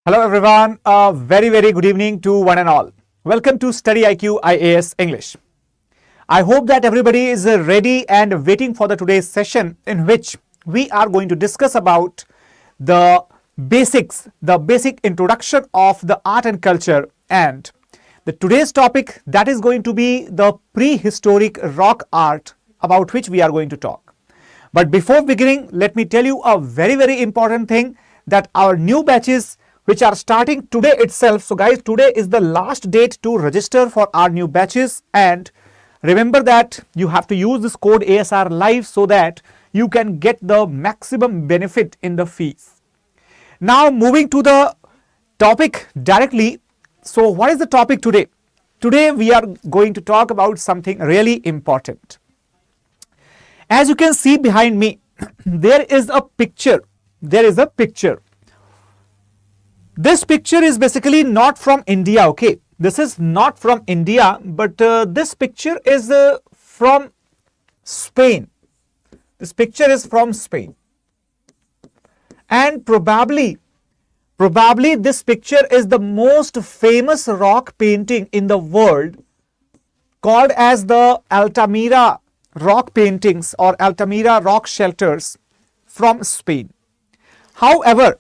Hello everyone, very good evening to one and all. Welcome to StudyIQ IAS English. I hope that everybody is ready and waiting for the today's session in which we are going to discuss about the basics, the basic introduction of the art and culture, and the today's topic that is going to be the prehistoric rock art about which we are going to talk. But before beginning, let me tell you a very important thing, that our new batches which are starting today itself. So guys, today is the last date to register for our new batches, and remember that you have to use this code ASR live so that you can get the maximum benefit in the fees. Now moving to the topic directly. So what is the topic today? Today we are going to talk about something really important. As you can see behind me, there is a picture. This picture is basically not from India, okay? This is not from India, but this picture is from Spain. This picture is from Spain. And probably this picture is the most famous rock painting in the world, called as the Altamira rock paintings or Altamira rock shelters from Spain. However,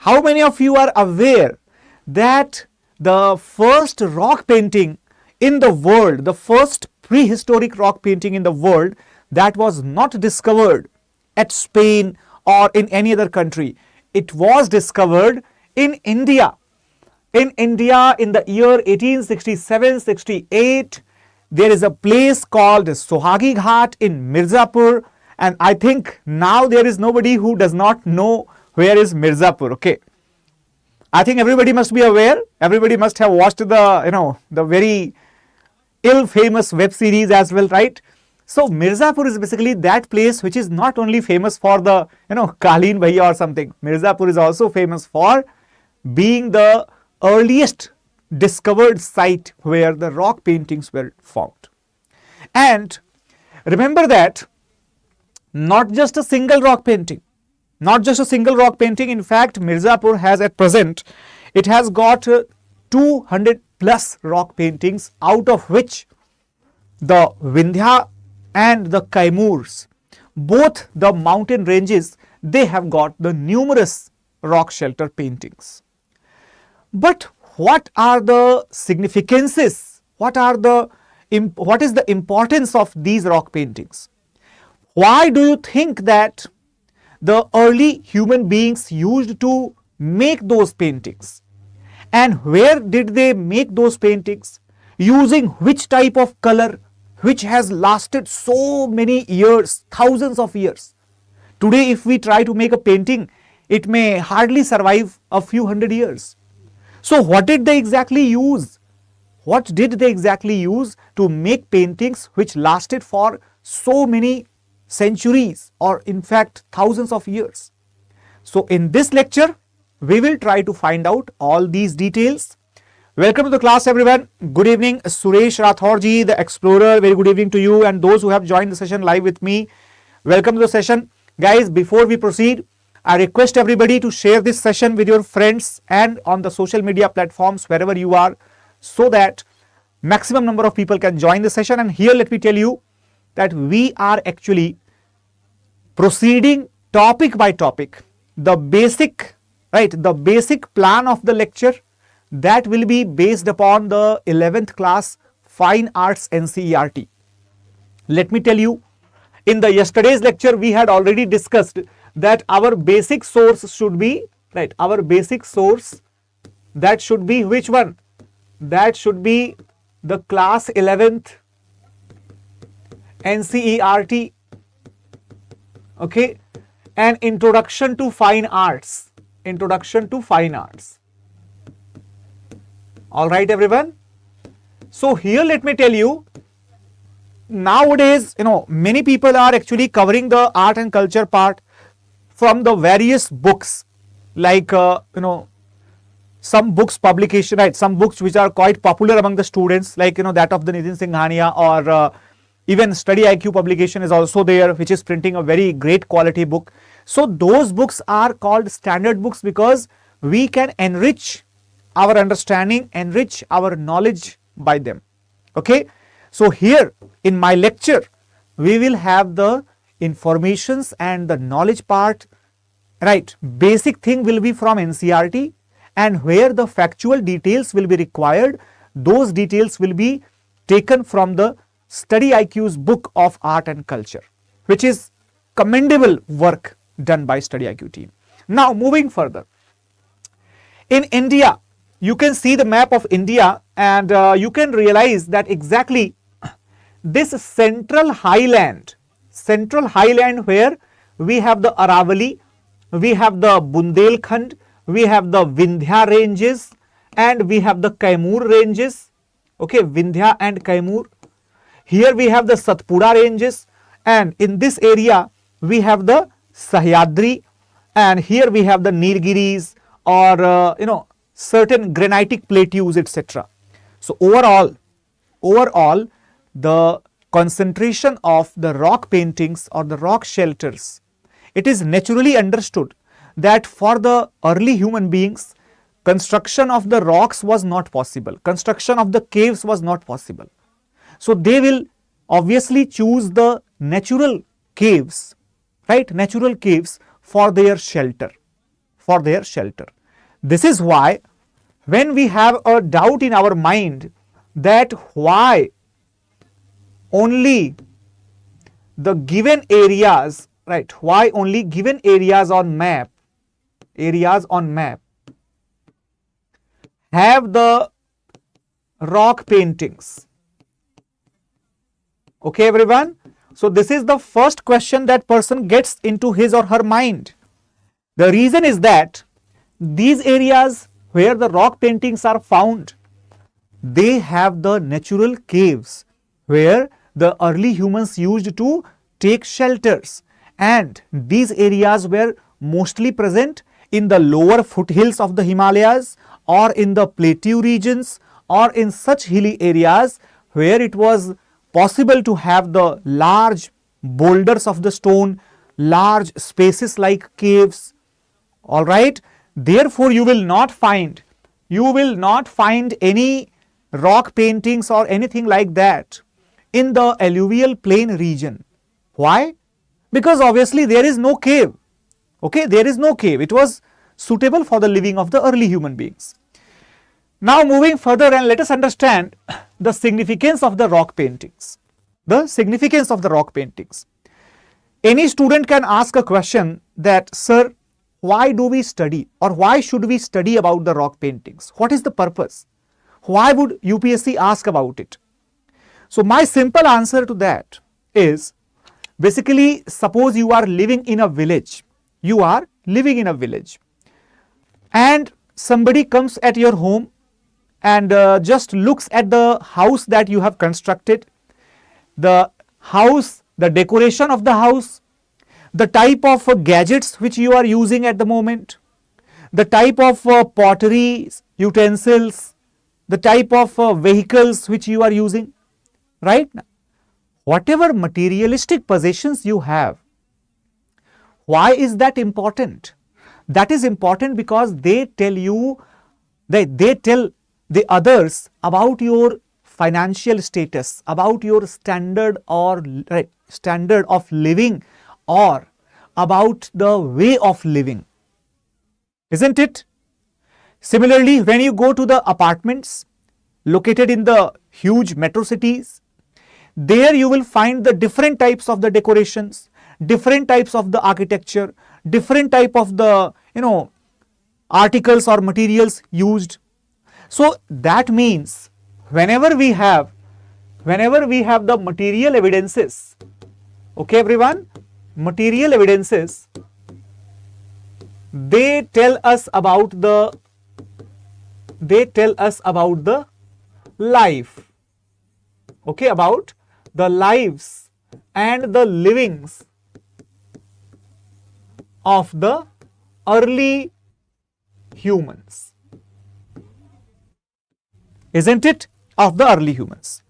how many of you are aware that the first rock painting in the world, the first prehistoric rock painting in the world, that was not discovered at Spain or in any other country? It was discovered in India. In India in the year 1867-68, there is a place called Sohagi Ghat in Mirzapur, and I think now there is nobody who does not know where is Mirzapur, okay? I think everybody must be aware. Everybody must have watched the very ill-famous web series as well, right? So Mirzapur is basically that place which is not only famous for the Kaleen Bhaiya or something. Mirzapur is also famous for being the earliest discovered site where the rock paintings were found. And remember that not just a single rock painting. In fact, Mirzapur has at present, it has got 200 plus rock paintings, out of which the Vindhya and the Kaimurs, both the mountain ranges, they have got the numerous rock shelter paintings. But what are the significances? What is the importance of these rock paintings? Why do you think that the early human beings used to make those paintings? And where did they make those paintings? Using which type of color, which has lasted so many years, thousands of years? Today, if we try to make a painting, it may hardly survive a few hundred years. So what did they exactly use? What did they exactly use to make paintings which lasted for so many centuries, or in fact thousands of years? So in this lecture, we will try to find out all these details. Welcome to the class everyone. Good evening Suresh Rathorji, the explorer. Very good evening to you, and those who have joined the session live with me. Welcome to the session. Guys, before we proceed, I request everybody to share this session with your friends and on the social media platforms wherever you are, so that maximum number of people can join the session. And here let me tell you that we are actually proceeding topic by topic. The basic plan of the lecture, that will be based upon the 11th class Fine Arts NCERT. Let me tell you, in the yesterday's lecture we had already discussed that our basic source should be, our basic source, that should be which one? That should be the class 11th NCERT, okay, and Introduction to Fine Arts. All right everyone. So here let me tell you, nowadays many people are actually covering the art and culture part from the various books, like some books publication, right? Some books which are quite popular among the students, like that of the Nitin Singhania, or even StudyIQ publication is also there, which is printing a very great quality book. So those books are called standard books because we can enrich our understanding, enrich our knowledge by them. Okay, so here in my lecture, we will have the informations and the knowledge part, right? Basic thing will be from NCERT, and where the factual details will be required, those details will be taken from the StudyIQ's book of art and culture, which is commendable work done by StudyIQ team. Now moving further, in India, you can see the map of India, and you can realize that exactly this central highland where we have the Aravalli, we have the Bundelkhand, we have the Vindhya ranges, and we have the Kaimur ranges. Okay, Vindhya and Kaimur. Here we have the Satpura ranges, and in this area we have the Sahyadri, and here we have the Nilgiris, or certain granitic plateaus, etc. So overall the concentration of the rock paintings or the rock shelters, it is naturally understood that for the early human beings, construction of the rocks was not possible, construction of the caves was not possible. So they will obviously choose the natural caves, right? Natural caves for their shelter, This is why when we have a doubt in our mind that why only the given areas, right? Why only given areas on map have the rock paintings. Okay, everyone. So this is the first question that person gets into his or her mind. The reason is that these areas where the rock paintings are found, they have the natural caves where the early humans used to take shelters, and these areas were mostly present in the lower foothills of the Himalayas, or in the plateau regions, or in such hilly areas where it was possible to have the large boulders of the stone, large spaces like caves. All right, therefore you will not find any rock paintings or anything like that in the alluvial plain region. Why? Because obviously there is no cave. Okay, there is no cave. It was suitable for the living of the early human beings. Now moving further, and let us understand the significance of the rock paintings. The significance of the rock paintings. Any student can ask a question that, sir, why do we study, or why should we study about the rock paintings? What is the purpose? Why would UPSC ask about it? So my simple answer to that is, basically, suppose you are living in a village. And somebody comes at your home and just looks at the house that you have constructed, the house, the decoration of the house, the type of gadgets which you are using at the moment, the type of pottery, utensils, the type of vehicles which you are using, right? Whatever materialistic possessions you have, why is that important? That is important because they tell you, they tell the others about your financial status, about your standard of living, or about the way of living, isn't it? Similarly, when you go to the apartments located in the huge metro cities, there you will find the different types of the decorations, different types of the architecture, different type of the articles or materials used. So that means whenever we have the material evidences, okay everyone, material evidences, they tell us about the life, okay, about the lives and the livings of the early humans, isn't it? Of the early humans.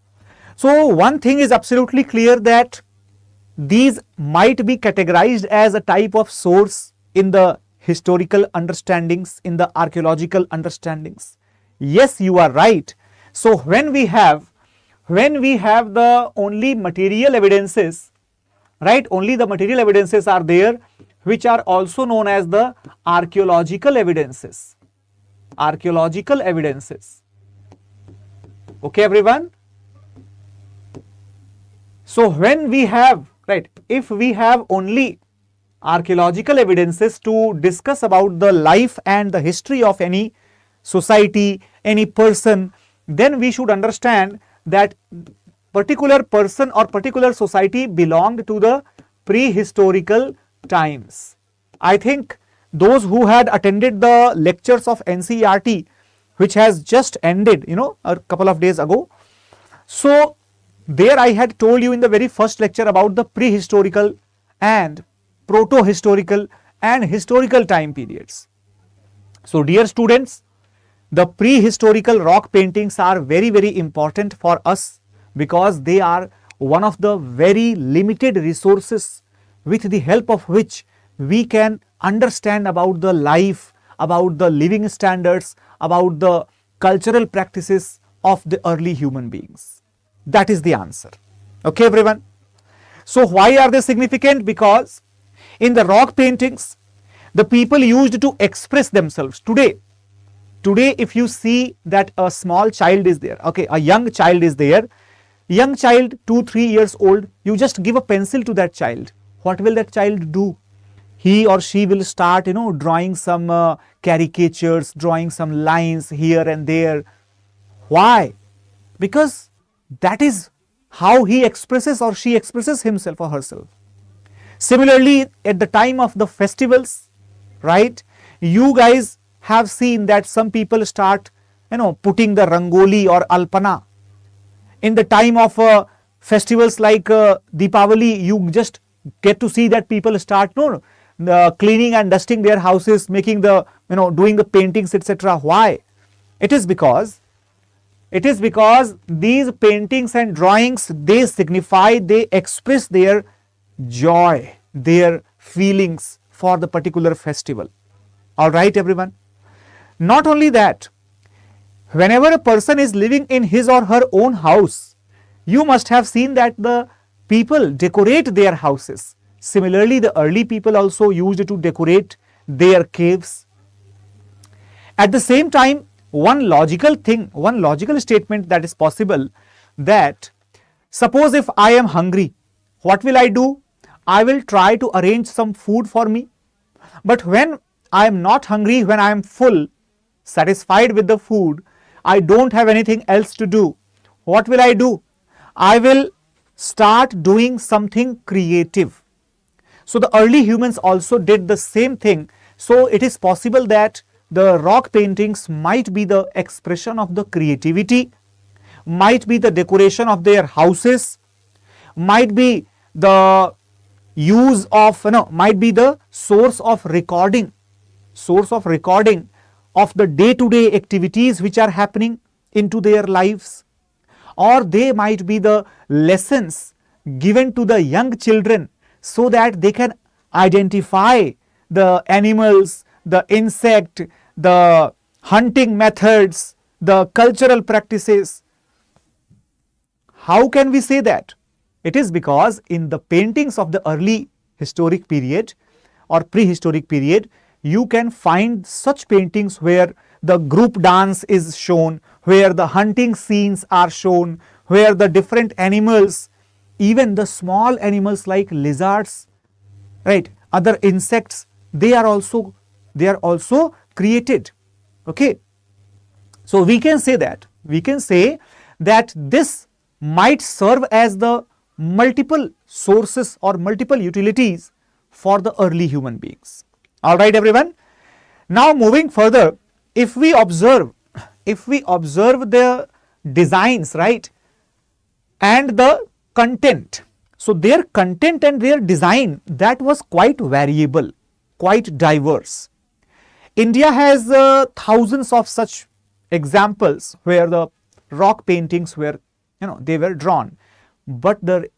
So one thing is absolutely clear, that these might be categorized as a type of source in the historical understandings, in the archaeological understandings? Yes, you are right. So when we have the only material evidences, right, only the material evidences are there, which are also known as the archaeological evidences. Archaeological evidences. Okay, everyone? So when we have, right, if we have only archaeological evidences to discuss about the life and the history of any society, any person, then we should understand that particular person or particular society belonged to the prehistorical times. I think those who had attended the lectures of NCERT, which has just ended, a couple of days ago. So there I had told you in the very first lecture about the prehistorical and proto-historical and historical time periods. So dear students, the prehistorical rock paintings are very, very important for us because they are one of the very limited resources with the help of which we can understand about the life, about the living standards, about the cultural practices of the early human beings. That is the answer. Okay, everyone? So why are they significant? Because in the rock paintings, the people used to express themselves. Today, if you see that a small child is there, okay, a young child is there, young child, 2-3 years old, you just give a pencil to that child. What will that child do? He or she will start, drawing some caricatures, drawing some lines here and there. Why? Because that is how he expresses or she expresses himself or herself. Similarly, at the time of the festivals, right, you guys have seen that some people start, putting the rangoli or alpana. In the time of festivals like Deepavali, you just get to see that people start cleaning and dusting their houses, making the, doing the paintings, etc. Why? It is because these paintings and drawings, they signify, they express their joy, their feelings for the particular festival. All right, everyone? Not only that, whenever a person is living in his or her own house, you must have seen that the people decorate their houses. Similarly, the early people also used to decorate their caves. At the same time, one logical statement that is possible, that suppose if I am hungry, what will I do? I will try to arrange some food for me. But when I am not hungry, when I am full, satisfied with the food, I don't have anything else to do, what will I do? I will start doing something creative. So the early humans also did the same thing. So it is possible that the rock paintings might be the expression of the creativity, might be the decoration of their houses, might be the use of, might be the source of recording of the day-to-day activities which are happening into their lives, or they might be the lessons given to the young children so that they can identify the animals, the insect, the hunting methods, the cultural practices. How can we say that? It is because in the paintings of the early historic period or prehistoric period, you can find such paintings where the group dance is shown, where the hunting scenes are shown, where the different animals, even the small animals like lizards, right, other insects, they are also created. Okay, so we can say that this might serve as the multiple sources or multiple utilities for the early human beings. All right, everyone. Now moving further, if we observe the designs, right, and the content, so their content and their design, that was quite variable, quite diverse. India has thousands of such examples where the rock paintings were, they were drawn. But the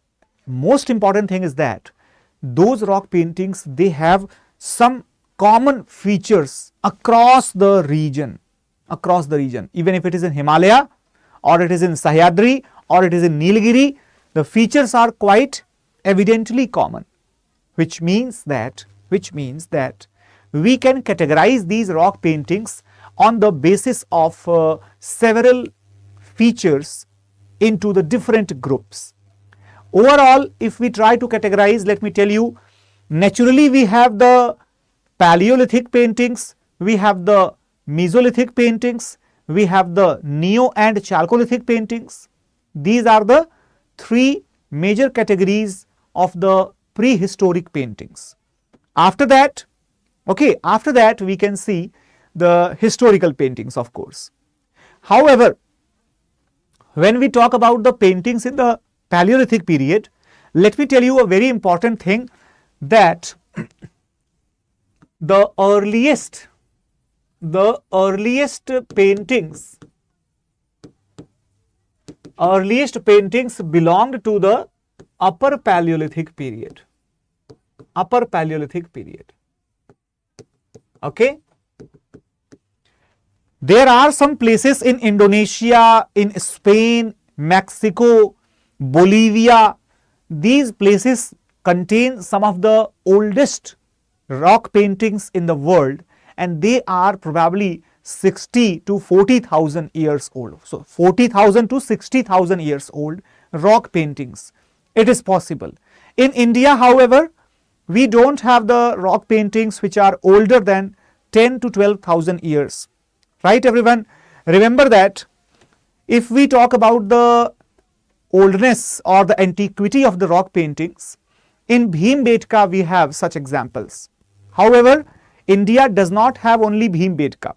most important thing is that those rock paintings, they have some common features across the region, even if it is in Himalaya or it is in Sahyadri or it is in Nilgiri, the features are quite evidently common, which means that we can categorize these rock paintings on the basis of several features into the different groups. Overall, if we try to categorize, let me tell you, naturally we have the Paleolithic paintings, we have the Mesolithic paintings, we have the Neo and Chalcolithic paintings. These are the three major categories of the prehistoric paintings. After that, we can see the historical paintings, of course. However, when we talk about the paintings in the Paleolithic period, let me tell you a very important thing, that the earliest paintings belonged to the Upper Paleolithic period. Okay. There are some places in Indonesia, in Spain, Mexico, Bolivia. These places contain some of the oldest rock paintings in the world, and they are probably 60 to 40,000 years old. So 40,000 to 60,000 years old rock paintings. It is possible. In India, however, we don't have the rock paintings which are older than 10 to 12,000 years. Right, everyone? Remember that if we talk about the oldness or the antiquity of the rock paintings, in Bhimbetka we have such examples. However, India does not have only Bhimbetka,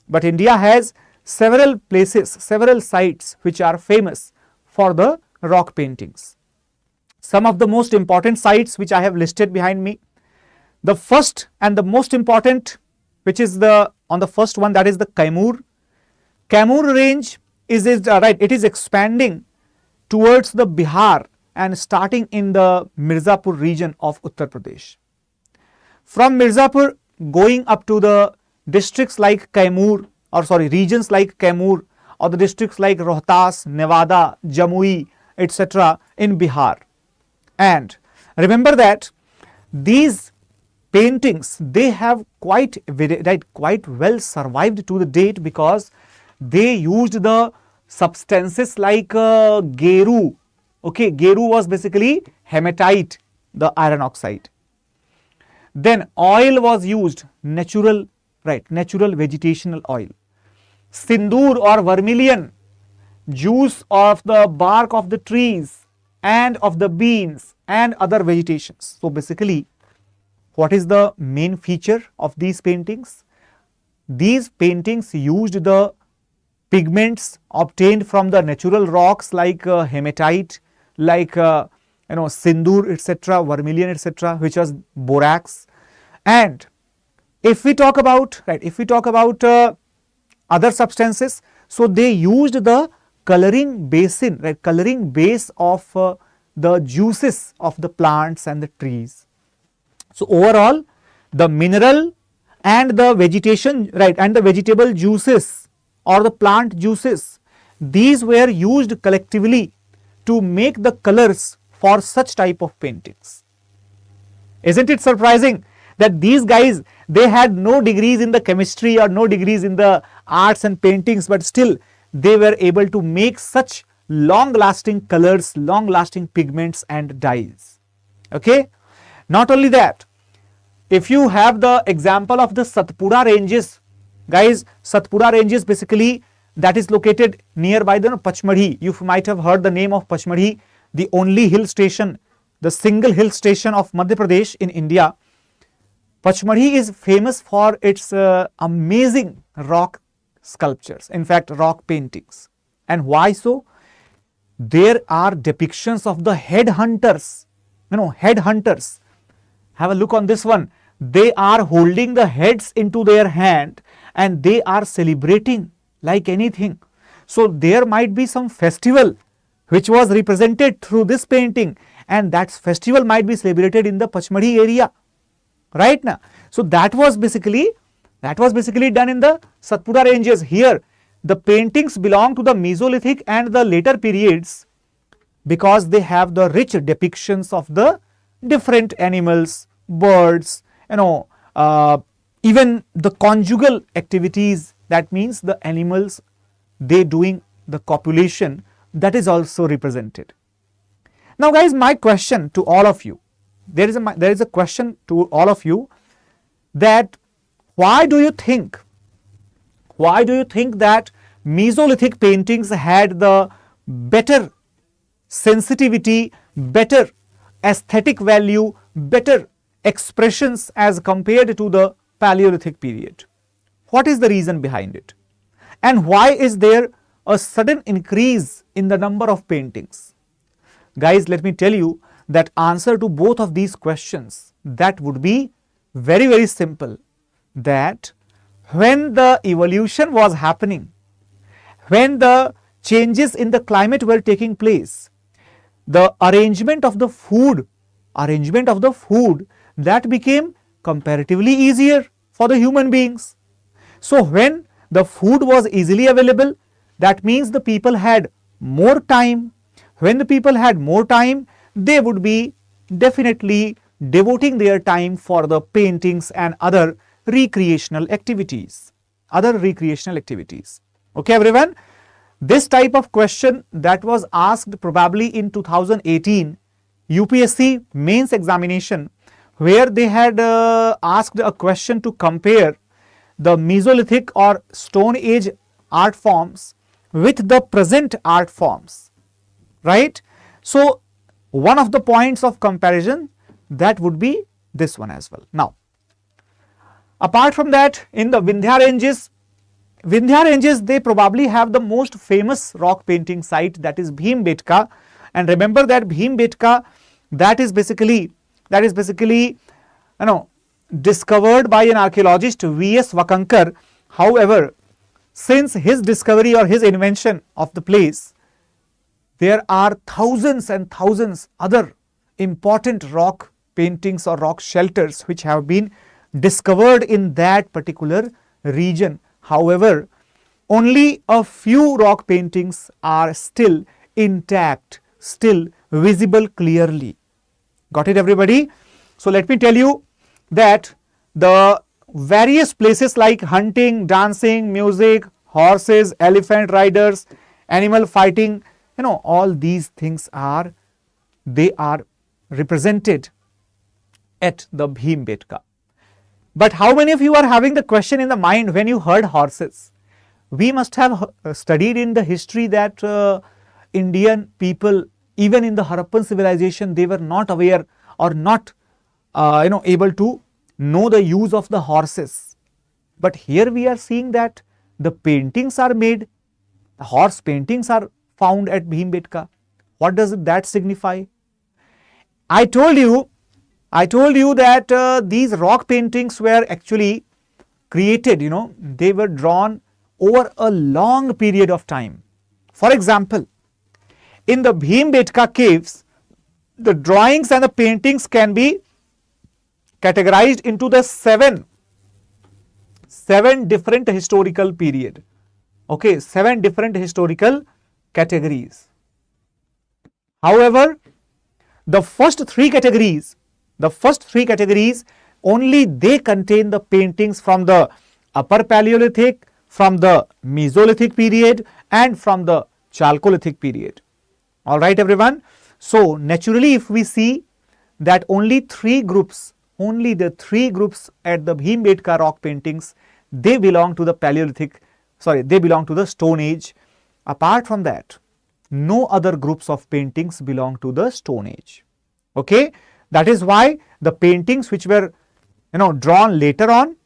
but India has several places, several sites which are famous for the rock paintings. Some of the most important sites which I have listed behind me. The first and the most important, which is on the first one, that is the Kaimur. Kaimur range it is expanding towards the Bihar and starting in the Mirzapur region of Uttar Pradesh. From Mirzapur going up to the districts like Kaimur, regions like Kaimur, or the districts like Rohtas, Nevada, Jamui, etc. in Bihar. And remember that these paintings, they have quite well survived to the date, because they used the substances like geru. Okay, geru was basically hematite, the iron oxide. Then oil was used, natural vegetational oil. Sindoor or vermilion, juice of the bark of the trees and of the beans and other vegetations. So basically, what is the main feature of these paintings? These paintings used the pigments obtained from the natural rocks like hematite, like sindoor, etc., vermilion, etc., which was borax. And if we talk about other substances, so they used the coloring basin, coloring base of the juices of the plants and the trees. So overall, the mineral and the vegetation, and the vegetable juices or the plant juices, these were used collectively to make the colors for such type of paintings. Isn't it surprising that these guys, they had no degrees in the chemistry or no degrees in the arts and paintings, but still they were able to make such long lasting colors, long lasting pigments and dyes. Okay. Not only that, if you have the example of the Satpura ranges, guys, Satpura ranges basically that is located nearby the Pachmadi. You might have heard the name of Pachmadi, the only hill station, the single hill station of Madhya Pradesh in India. Pachmadi is famous for its amazing rock sculptures, in fact rock paintings. And why so? There are depictions of the headhunters, headhunters. Have a look on this one. They are holding the heads into their hand and they are celebrating like anything. So there might be some festival which was represented through this painting, and that festival might be celebrated in the Pachmadi area. right now. So that was basically done in the Satpura ranges. Here the paintings belong to the Mesolithic and the later periods because they have the rich depictions of the different animals, birds, even the conjugal activities. That means the animals, they doing the copulation, that is also represented. Now guys, my question to all of you, there is a question to all of you, that why do you think that Mesolithic paintings had the better sensitivity, better aesthetic value, better expressions as compared to the Paleolithic period? What is the reason behind it? And why is there a sudden increase in the number of paintings? Guys, let me tell you that answer to both of these questions, that would be very, very simple. That when the evolution was happening, when the changes in the climate were taking place, the arrangement of the food, that became comparatively easier for the human beings. So when the food was easily available, that means the people had more time. When the people had more time, they would be definitely devoting their time for the paintings and other recreational activities. Okay, everyone? This type of question that was asked probably in 2018 UPSC mains examination, where they had asked a question to compare the Mesolithic or Stone Age art forms with the present art forms, right? So one of the points of comparison, that would be this one as well. Now, apart from that, in the Vindhya ranges, they probably have the most famous rock painting site, that is Bhimbetka. And remember that Bhimbetka, that is basically discovered by an archaeologist, V.S. Vakankar. However, since his discovery or his invention of the place, there are thousands and thousands other important rock paintings or rock shelters which have been discovered in that particular region. However, only a few rock paintings are still intact, still visible clearly. Got it, everybody? So let me tell you that the various places like hunting, dancing, music, horses, elephant riders, animal fighting, all these things are represented at the Bhimbetka. But how many of you are having the question in the mind when you heard horses? We must have studied in the history that Indian people, even in the Harappan civilization, they were not aware or not able to know the use of the horses. But here we are seeing that the paintings are made, the horse paintings are found at Bhimbetka. What does that signify? I told you that these rock paintings were actually created, they were drawn over a long period of time. For example, in the Bhimbetka caves, the drawings and the paintings can be categorized into the seven different historical period. Okay, 7 different historical categories. However, the first three categories, only they contain the paintings from the Upper Paleolithic, from the Mesolithic period, and from the Chalcolithic period. Alright, everyone. So naturally, if we see that only the three groups at the Bhimbetka rock paintings, they belong to the they belong to the Stone Age. Apart from that, no other groups of paintings belong to the Stone Age. Okay, that is why the paintings which were drawn later on,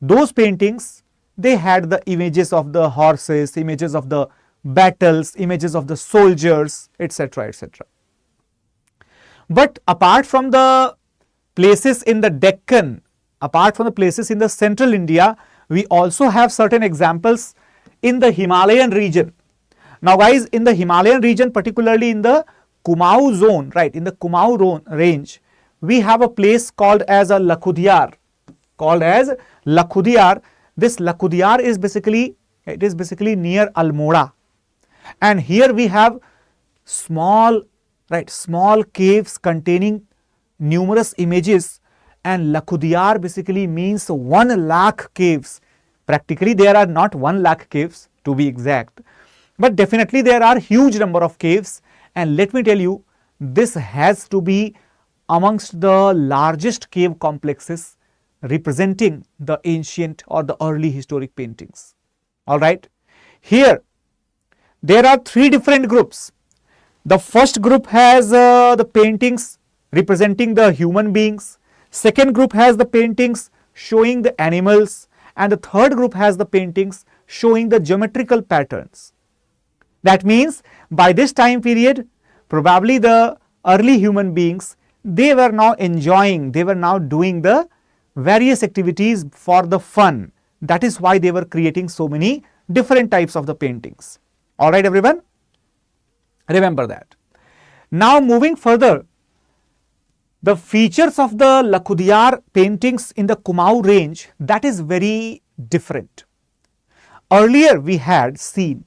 those paintings, they had the images of the horses, images of the battles, images of the soldiers, etc., etc. But apart from the places in the Deccan, apart from the places in the central India, we also have certain examples in the Himalayan region. Now guys, in the Himalayan region, particularly in the Kumaon zone, right, in the Kumaon range, we have a place called as a Lakhudiyar, called as Lakhudiyar. This Lakhudiyar is basically, it is basically near Almora, and here we have small, right, small caves containing numerous images, and Lakhudiyar basically means 1 lakh caves. Practically there are not 1 lakh caves to be exact, but definitely there are huge number of caves, and let me tell you, this has to be amongst the largest cave complexes representing the ancient or the early historic paintings. Alright, here there are 3 different groups. The first group has the paintings representing the human beings, second group has the paintings showing the animals, and the third group has the paintings showing the geometrical patterns. That means by this time period, probably the early human beings, they were now enjoying, they were now doing the various activities for the fun. That is why they were creating so many different types of the paintings. Alright everyone, remember that. Now moving further, the features of the Lakhudiyar paintings in the Kumaon range, that is very different. Earlier we had seen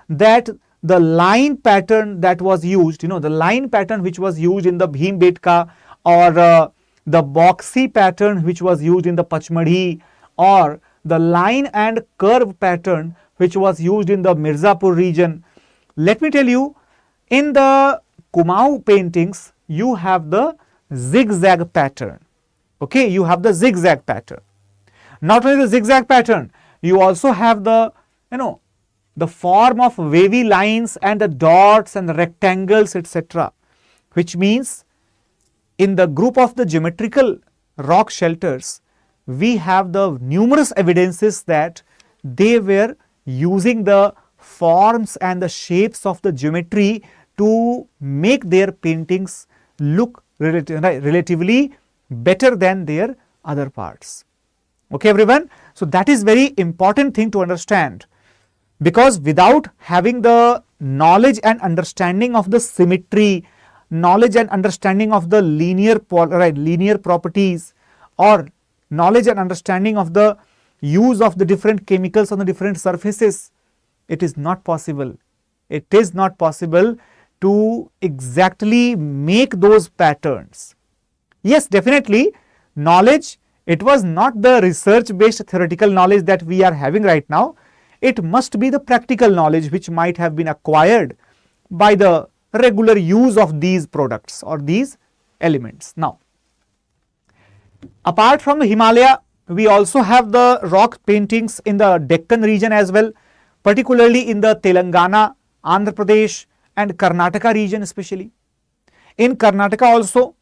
that the line pattern that was used, the line pattern which was used in the Bhimbetka, or the boxy pattern which was used in the Pachmadi, or the line and curve pattern which was used in the Mirzapur region. Let me tell you, in the Kumaon paintings, you have the zigzag pattern. Okay, you have the zigzag pattern. Not only the zigzag pattern, you also have the, the form of wavy lines and the dots and the rectangles, etc. Which means in the group of the geometrical rock shelters, we have the numerous evidences that they were using the forms and the shapes of the geometry to make their paintings look relatively better than their other parts. Okay everyone, so that is very important thing to understand, because without having the knowledge and understanding of the symmetry, knowledge and understanding of the linear properties, or knowledge and understanding of the use of the different chemicals on the different surfaces, it is not possible. It is not possible to exactly make those patterns. Yes, definitely knowledge, it was not the research based theoretical knowledge that we are having right now. It must be the practical knowledge which might have been acquired by the regular use of these products or these elements. Now, apart from the Himalaya, we also have the rock paintings in the Deccan region as well, particularly in the Telangana, Andhra Pradesh and Karnataka region especially. In Karnataka also,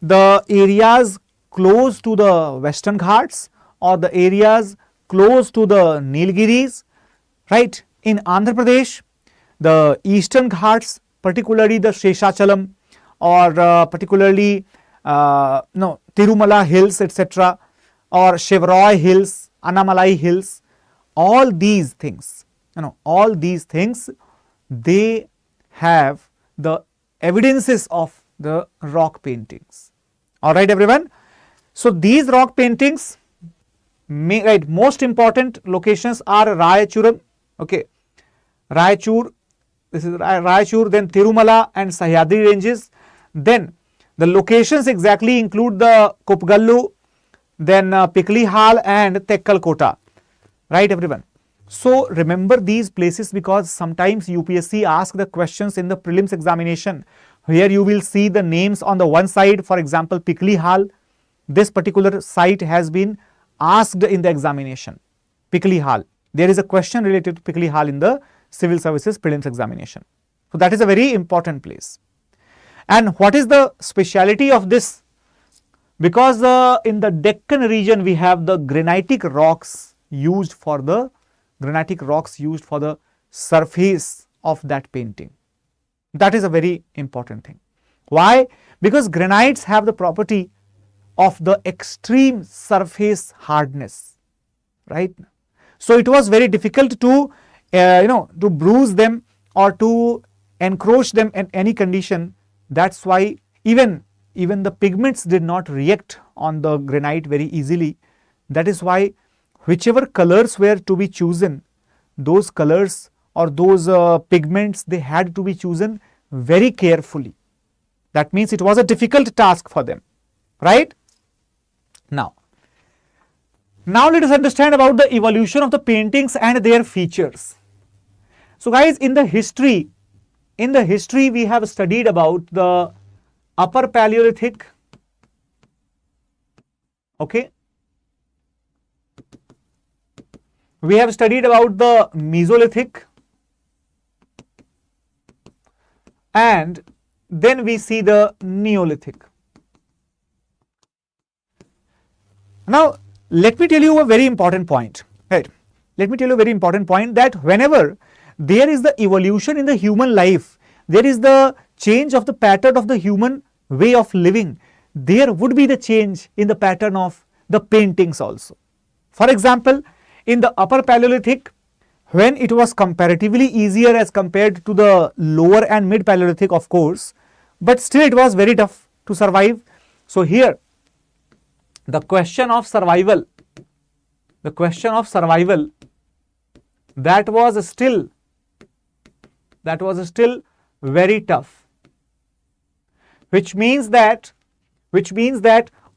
the areas close to the Western Ghats or the areas close to the Nilgiris, right? In Andhra Pradesh, the Eastern Ghats, particularly the Sheshachalam or particularly Tirumala hills, etc., or Shevaroy hills, Annamalai hills, all these things, they have the evidences of the rock paintings. Alright everyone, so these rock paintings, most important locations are Rayachuram, okay, Rayachur, this is Rayachur, then Tirumala and Sahyadri ranges. Then the locations exactly include the Kopgallu, then Piklihal and Tekkalkota, right everyone. So remember these places, because sometimes UPSC asks the questions in the prelims examination where you will see the names on the one side. For example, Piklihal, this particular site has been asked in the examination. Piklihal, there is a question related to Piklihal in the civil services prelims examination. So that is a very important place. And what is the speciality of this? Because in the Deccan region we have the granitic rocks used for the surface of that painting. That is a very important thing. Why? Because granites have the property of the extreme surface hardness, right? So it was very difficult to to bruise them or to encroach them in any condition. That's why even even the pigments did not react on the granite very easily. That is why whichever colors were to be chosen, those colors or those pigments, they had to be chosen very carefully. That means it was a difficult task for them, right? Now let us understand about the evolution of the paintings and their features. So guys, in the history we have studied about the Upper Paleolithic, okay. We have studied about the Mesolithic, and then we see the Neolithic. Now, let me tell you a very important point, right? Let me tell you a very important point, that whenever there is the evolution in the human life, there is the change of the pattern of the human way of living, there would be the change in the pattern of the paintings also. For example, in the Upper Paleolithic, when it was comparatively easier as compared to the Lower and Mid Paleolithic, of course, but still it was very tough to survive. So here the question of survival, that was still very tough, which means that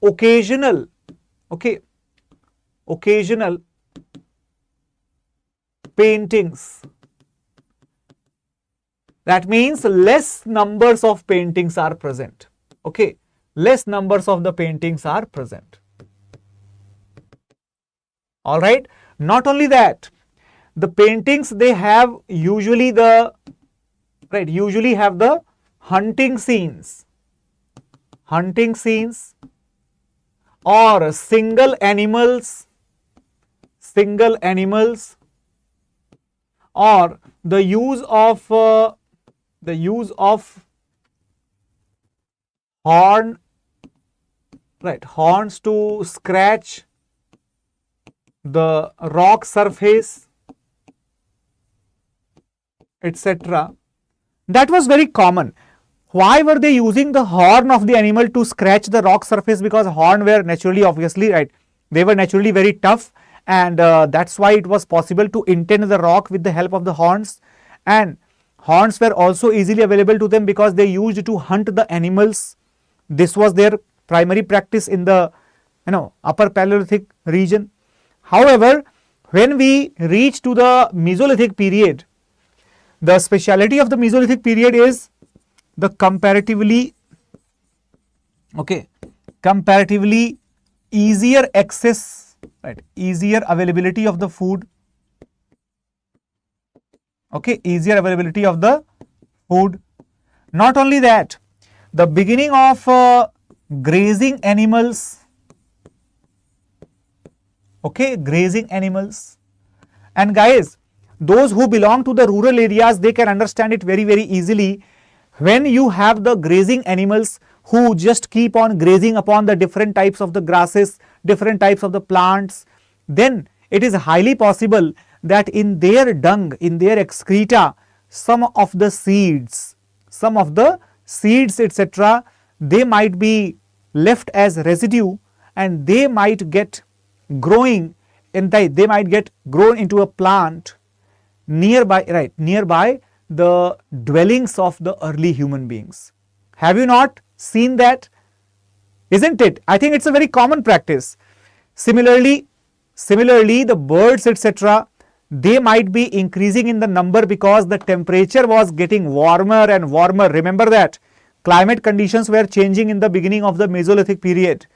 occasional paintings, that means less numbers of paintings are present, okay, less numbers of the paintings are present. All right, not only that, the paintings, they have usually have the hunting scenes or single animals, or the use of horns to scratch the rock surface, etc. That was very common. Why were they using the horn of the animal to scratch the rock surface? Because horn were naturally, obviously, right, they were naturally very tough, and that's why it was possible to indent the rock with the help of the horns. And horns were also easily available to them because they used to hunt the animals. This was their primary practice in the Upper Paleolithic region. However, when we reach to the Mesolithic period, the speciality of the Mesolithic period is the comparatively easier access, right, easier availability of the food, okay, easier availability of the food. Not only that, the beginning of grazing animals, okay, grazing animals. And guys, those who belong to the rural areas, they can understand it very, very easily. When you have the grazing animals who just keep on grazing upon the different types of the grasses, different types of the plants, then it is highly possible that in their dung, in their excreta, some of the seeds, etc., they might be left as residue, and they might get growing, and they might get grown into a plant nearby the dwellings of the early human beings. Have you not seen that? Isn't it? I think it's a very common practice. Similarly, the birds, etc., they might be increasing in the number because the temperature was getting warmer and warmer. Remember that climate conditions were changing in the beginning of the Mesolithic period,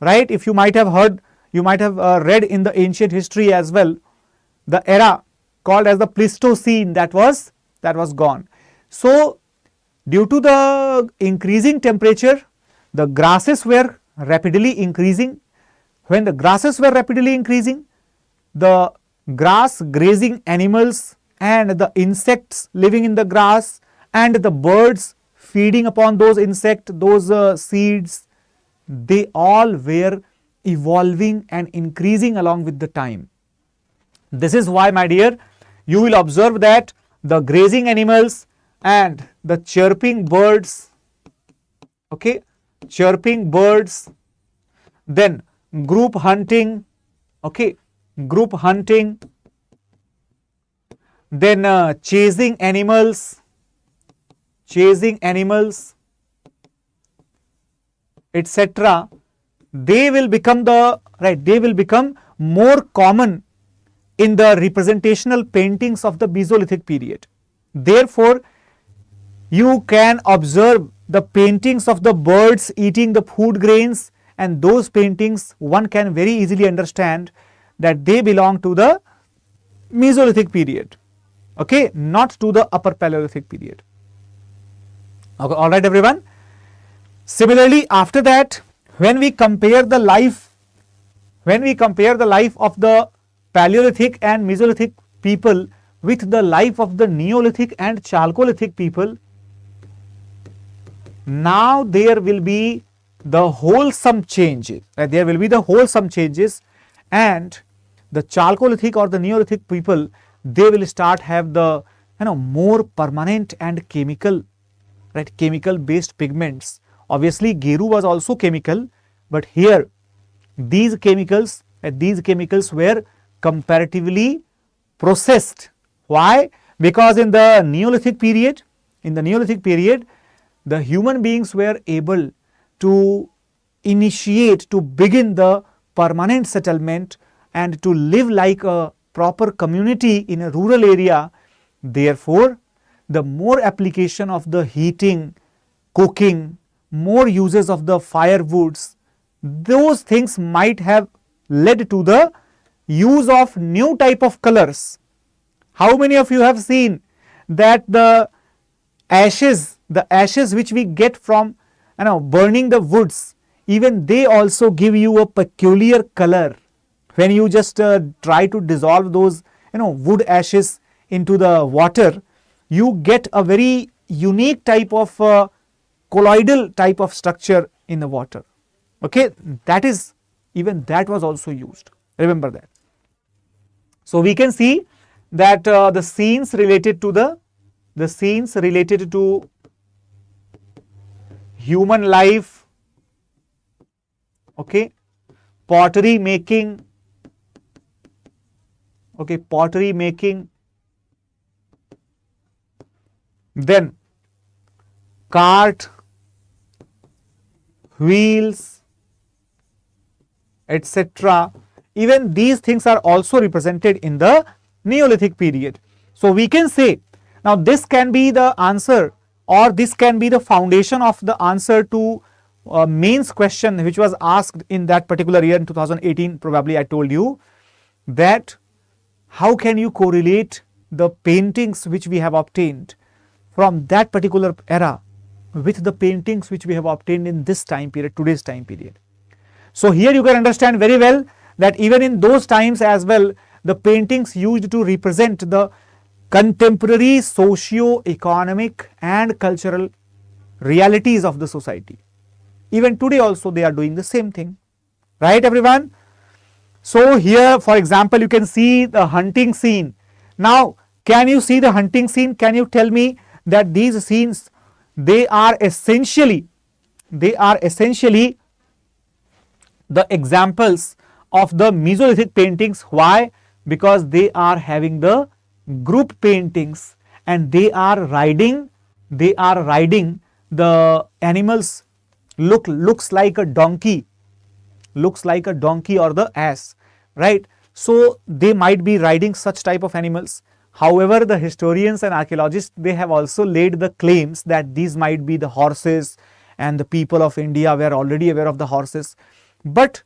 right? If you might have heard, you might have read in the ancient history as well, the era called as the Pleistocene, that was gone. So due to the increasing temperature, the grasses were rapidly increasing. When the grasses were rapidly increasing, the grass grazing animals and the insects living in the grass and the birds feeding upon those insects, those seeds, they all were evolving and increasing along with the time. This is why, my dear, you will observe that the grazing animals and the chirping birds, okay, chirping birds, then group hunting, okay, group hunting, then chasing animals, etc. They will become they will become more common in the representational paintings of the Mesolithic period. Therefore, you can observe the paintings of the birds eating the food grains, and those paintings one can very easily understand that they belong to the Mesolithic period, okay, not to the Upper Paleolithic period. Okay, all right, everyone. Similarly, after that, when we compare the life of the Paleolithic and Mesolithic people with the life of the Neolithic and Chalcolithic people, now there will be the wholesome changes. There will be the wholesome changes, and the Chalcolithic or the Neolithic people, they will start have the more permanent and chemical based pigments. Obviously, Geru was also chemical, but here these chemicals were comparatively processed. Why? Because in the Neolithic period, the human beings were able to begin the permanent settlement and to live like a proper community in a rural area. Therefore, the more application of the heating, cooking, more uses of the firewoods, those things might have led to the use of new type of colors. How many of you have seen that the ashes which we get from burning the woods, even they also give you a peculiar color. When you just try to dissolve those wood ashes into the water, you get a very unique type of colloidal type of structure in the water. Okay, that was also used. Remember that. So we can see that the scenes related to human life, okay, pottery making, then cart, wheels, etc. Even these things are also represented in the Neolithic period. So we can say, now this can be the answer, or this can be the foundation of the answer to mains question which was asked in that particular year in 2018. Probably I told you that how can you correlate the paintings which we have obtained from that particular era with the paintings which we have obtained in this time period, today's time period. So here you can understand very well that even in those times as well, the paintings used to represent the contemporary socio-economic and cultural realities of the society. Even today also they are doing the same thing, right everyone? So here, for example, you can see the hunting scene. Now, can you see the hunting scene? Can you tell me that these scenes, they are essentially the examples of the Mesolithic paintings. Why? Because they are having the group paintings, and they are riding the animals. Looks like a donkey or the ass, right? So they might be riding such type of animals. However, the historians and archaeologists, they have also laid the claims that these might be the horses, and the people of India were already aware of the horses. But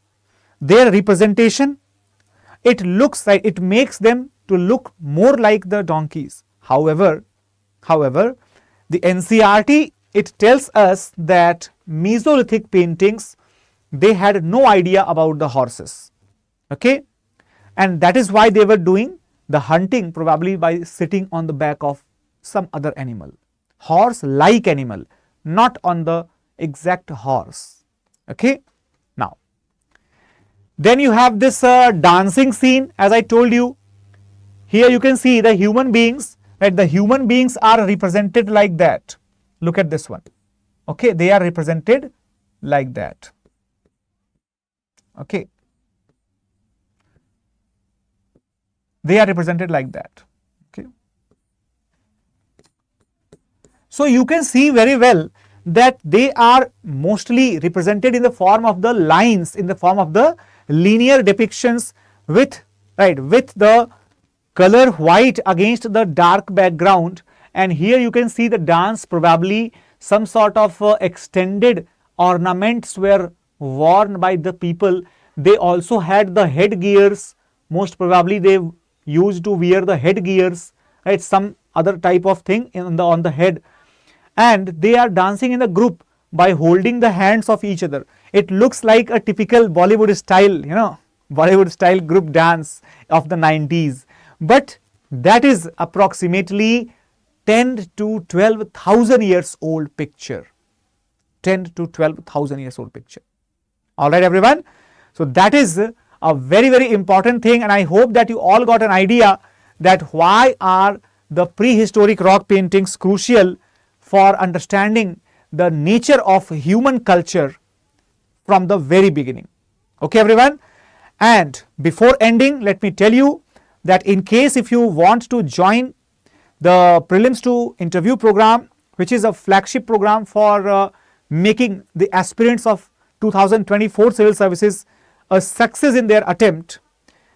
their representation, it makes them to look more like the donkeys. However, the NCERT, it tells us that Mesolithic paintings, they had no idea about the horses, okay, and that is why they were doing the hunting probably by sitting on the back of some other animal, horse-like animal, not on the exact horse, okay. Now, then you have this dancing scene. As I told you, here you can see the human beings, right? The human beings are represented like that. Look at this one, okay, they are represented like that. Okay. They are represented like that. Okay. So you can see very well that they are mostly represented in the form of the lines, in the form of the linear depictions with, right, with the color white against the dark background. And here you can see the dance, probably some sort of extended ornaments were worn by the people. They also had the headgears, most probably they used to wear the headgears, right, some other type of thing on the head. And they are dancing in a group by holding the hands of each other. It looks like a typical Bollywood style, Bollywood style group dance of the 90s. But that is approximately 10 to 12,000 years old picture. 10 to 12,000 years old picture. All right, everyone. So that is a very, very important thing, and I hope that you all got an idea that why are the prehistoric rock paintings crucial for understanding the nature of human culture from the very beginning. Okay, everyone. And before ending, let me tell you that in case if you want to join the Prelims to Interview program, which is a flagship program for making the aspirants of 2024 civil services a success in their attempt,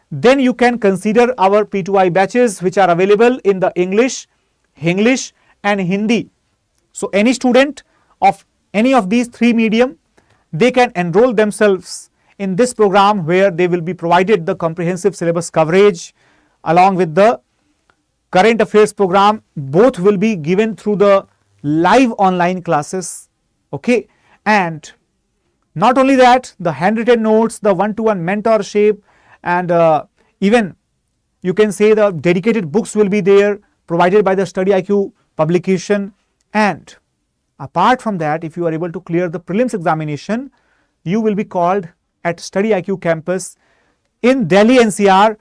then you can consider our P2I batches, which are available in the English and Hindi. So any student of any of these three medium, they can enroll themselves in this program, where they will be provided the comprehensive syllabus coverage along with the current affairs program. Both will be given through the live online classes. Okay, and not only that, the handwritten notes, the one-to-one mentorship, and even you can say the dedicated books will be there, provided by the StudyIQ publication. And apart from that, if you are able to clear the prelims examination, you will be called at StudyIQ campus in Delhi NCR.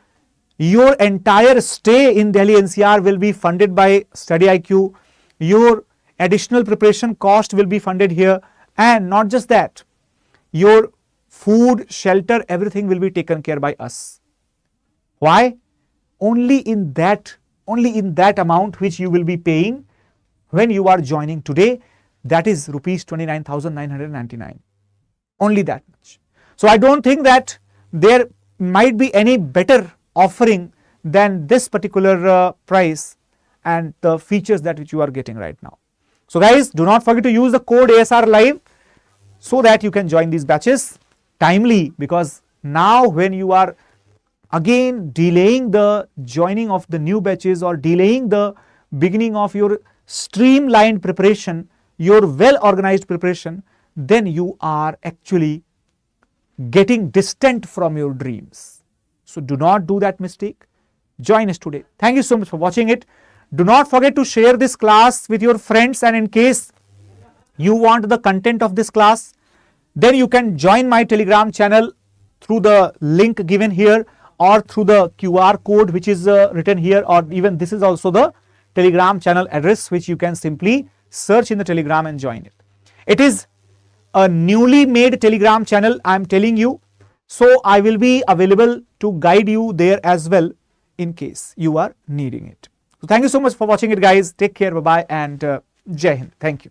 Your entire stay in Delhi NCR will be funded by StudyIQ. Your additional preparation cost will be funded here, and not just that, your food, shelter, everything will be taken care by us. Why? Only in that amount which you will be paying when you are joining today, that is rupees 29,999. Only that much. So I don't think that there might be any better offering than this particular price and the features that which you are getting right now. So guys, do not forget to use the code ASR Live so that you can join these batches timely, because now when you are again delaying the joining of the new batches or delaying the beginning of your streamlined preparation, your well organized preparation, then you are actually getting distant from your dreams. So do not do that mistake. Join us today. Thank you so much for watching it. Do not forget to share this class with your friends, and in case you want the content of this class, then you can join my Telegram channel through the link given here or through the QR code which is written here, or even this is also the Telegram channel address which you can simply search in the Telegram and join it. It is a newly made Telegram channel, I am telling you, so I will be available to guide you there as well in case you are needing it. So thank you so much for watching it, guys. Take care, bye bye, and Jai Hind. Thank you.